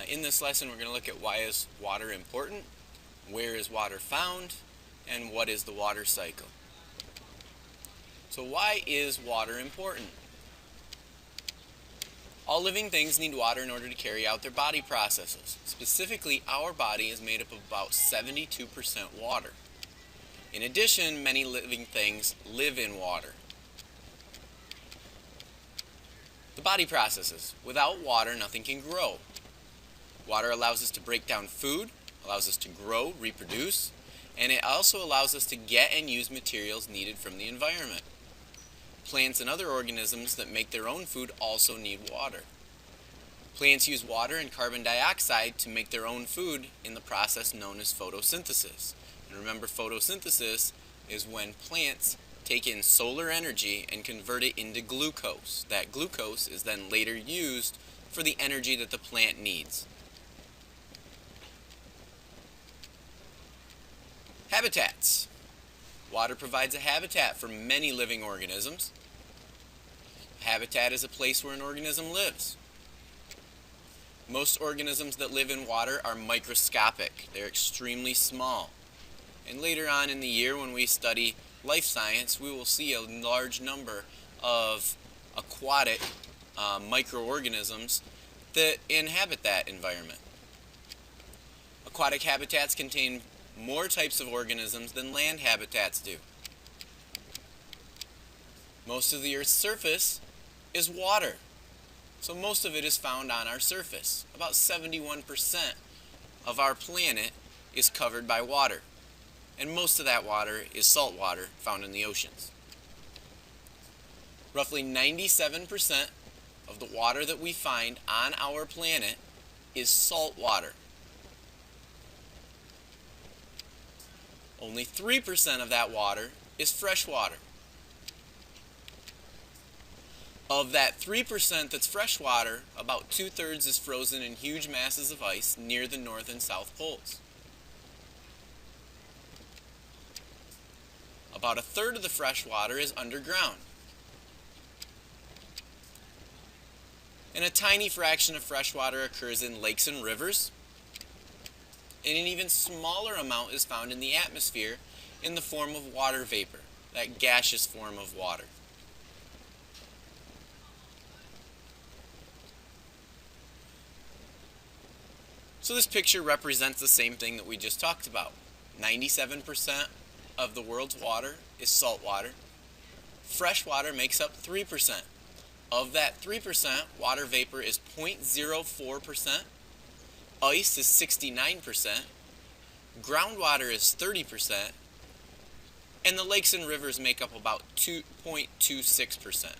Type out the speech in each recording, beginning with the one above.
In this lesson, we're going to look at why is water important, where is water found, and what is the water cycle. So why is water important? All living things need water in order to carry out their body processes. Specifically, our body is made up of about 72% water. In addition, many living things live in water. The body processes. Without water, nothing can grow. Water allows us to break down food, allows us to grow, reproduce, and it also allows us to get and use materials needed from the environment. Plants and other organisms that make their own food also need water. Plants use water and carbon dioxide to make their own food in the process known as photosynthesis. And remember, photosynthesis is when plants take in solar energy and convert it into glucose. That glucose is then later used for the energy that the plant needs. Habitats. Water provides a habitat for many living organisms. A habitat is a place where an organism lives. Most organisms that live in water are microscopic. They're extremely small. And later on in the year, when we study life science, we will see a large number of aquatic microorganisms that inhabit that environment. Aquatic habitats contain more types of organisms than land habitats do. Most of the Earth's surface is water, so most of it is found on our surface. About 71% of our planet is covered by water, and most of that water is salt water found in the oceans. Roughly 97% of the water that we find on our planet is salt water. Only 3% of that water is fresh water. Of that 3% that's fresh water, about 2/3 is frozen in huge masses of ice near the North and South Poles. About 1/3 of the fresh water is underground. And a tiny fraction of fresh water occurs in lakes and rivers. And an even smaller amount is found in the atmosphere in the form of water vapor, that gaseous form of water. So this picture represents the same thing that we just talked about. 97% of the world's water is salt water. Fresh water makes up 3%. Of that 3%, water vapor is 0.04%. Ice is 69%, groundwater is 30%, and the lakes and rivers make up about 2.26%.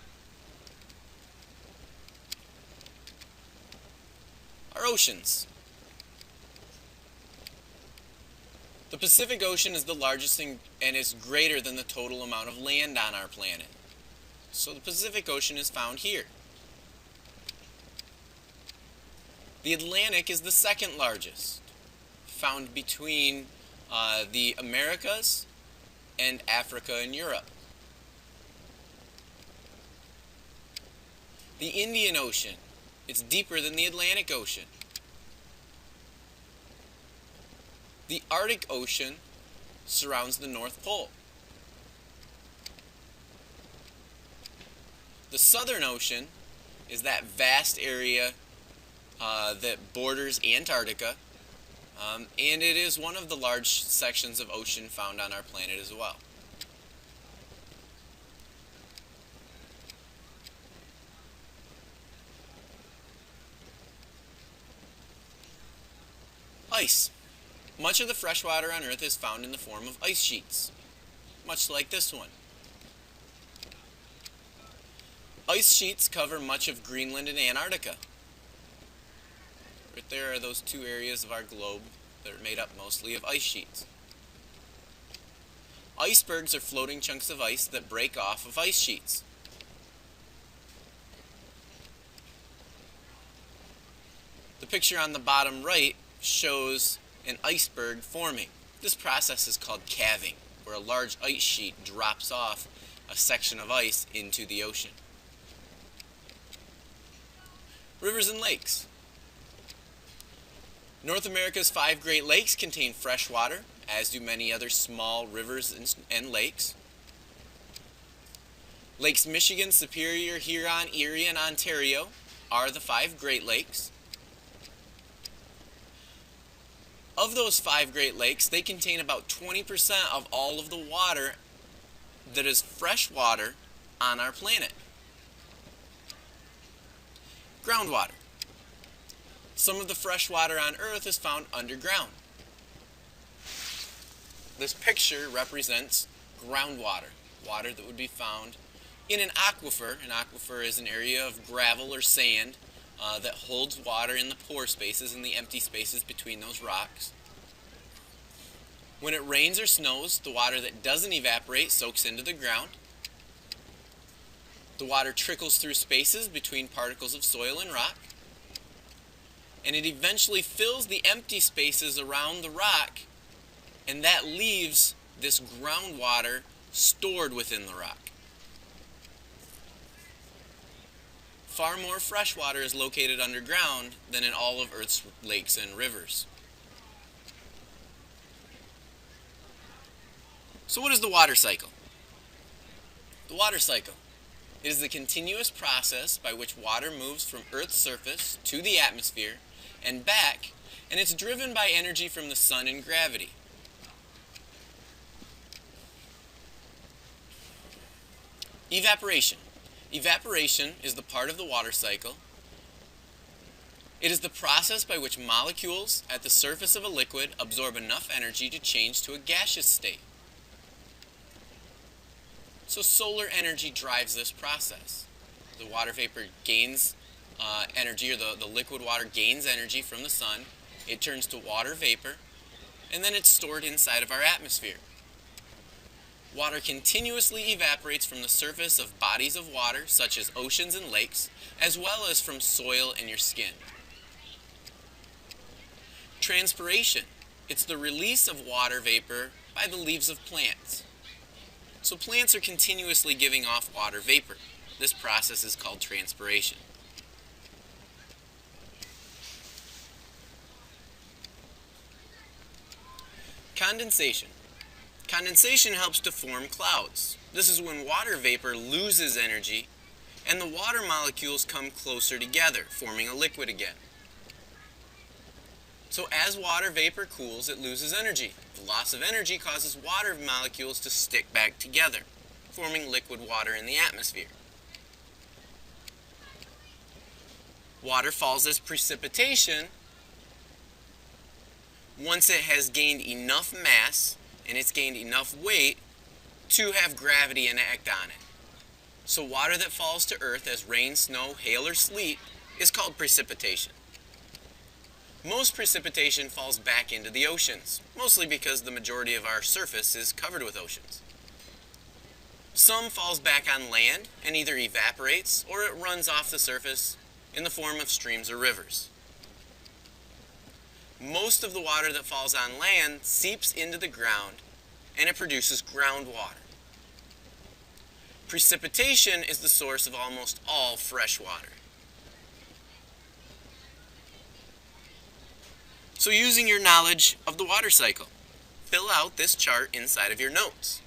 Our oceans. The Pacific Ocean is the largest and is greater than the total amount of land on our planet. So the Pacific Ocean is found here. The Atlantic is the second largest, found between the Americas and Africa and Europe. The Indian Ocean, it's deeper than the Atlantic Ocean. The Arctic Ocean surrounds the North Pole. The Southern Ocean is that vast area that borders Antarctica, and it is one of the large sections of ocean found on our planet as well. Ice. Much of the fresh water on Earth is found in the form of ice sheets, much like this one. Ice sheets cover much of Greenland and Antarctica. Right there are those two areas of our globe that are made up mostly of ice sheets. Icebergs are floating chunks of ice that break off of ice sheets. The picture on the bottom right shows an iceberg forming. This process is called calving, where a large ice sheet drops off a section of ice into the ocean. Rivers and lakes. North America's 5 Great Lakes contain fresh water, as do many other small rivers and lakes. Lakes Michigan, Superior, Huron, Erie, and Ontario are the 5 Great Lakes. Of those 5 Great Lakes, they contain about 20% of all of the water that is fresh water on our planet. Groundwater. Some of the fresh water on Earth is found underground. This picture represents groundwater, water that would be found in an aquifer. An aquifer is an area of gravel or sand that holds water in the pore spaces and the empty spaces between those rocks. When it rains or snows, the water that doesn't evaporate soaks into the ground. The water trickles through spaces between particles of soil and rock, and it eventually fills the empty spaces around the rock, and that leaves this groundwater stored within the rock. Far more fresh water is located underground than in all of Earth's lakes and rivers. So what is the water cycle? The water cycle is the continuous process by which water moves from Earth's surface to the atmosphere and back, and it's driven by energy from the sun and gravity. Evaporation. Evaporation is the part of the water cycle. It is the process by which molecules at the surface of a liquid absorb enough energy to change to a gaseous state. So solar energy drives this process. The water vapor gains energy, or the liquid water gains energy from the sun. It turns to water vapor, and then it's stored inside of our atmosphere. Water continuously evaporates from the surface of bodies of water, such as oceans and lakes, as well as from soil and your skin. Transpiration. It's the release of water vapor by the leaves of plants. So plants are continuously giving off water vapor. This process is called transpiration. Condensation. Condensation helps to form clouds. This is when water vapor loses energy and the water molecules come closer together, forming a liquid again. So as water vapor cools, it loses energy. The loss of energy causes water molecules to stick back together, forming liquid water in the atmosphere. Water falls as precipitation once it has gained enough mass and it's gained enough weight to have gravity enact on it. So water that falls to Earth as rain, snow, hail, or sleet is called precipitation. Most precipitation falls back into the oceans, mostly because the majority of our surface is covered with oceans. Some falls back on land and either evaporates or it runs off the surface in the form of streams or rivers. Most of the water that falls on land seeps into the ground and it produces groundwater. Precipitation is the source of almost all fresh water. So using your knowledge of the water cycle, fill out this chart inside of your notes.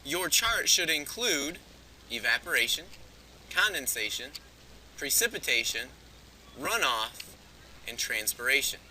Your chart should include evaporation, condensation, precipitation, runoff, and transpiration.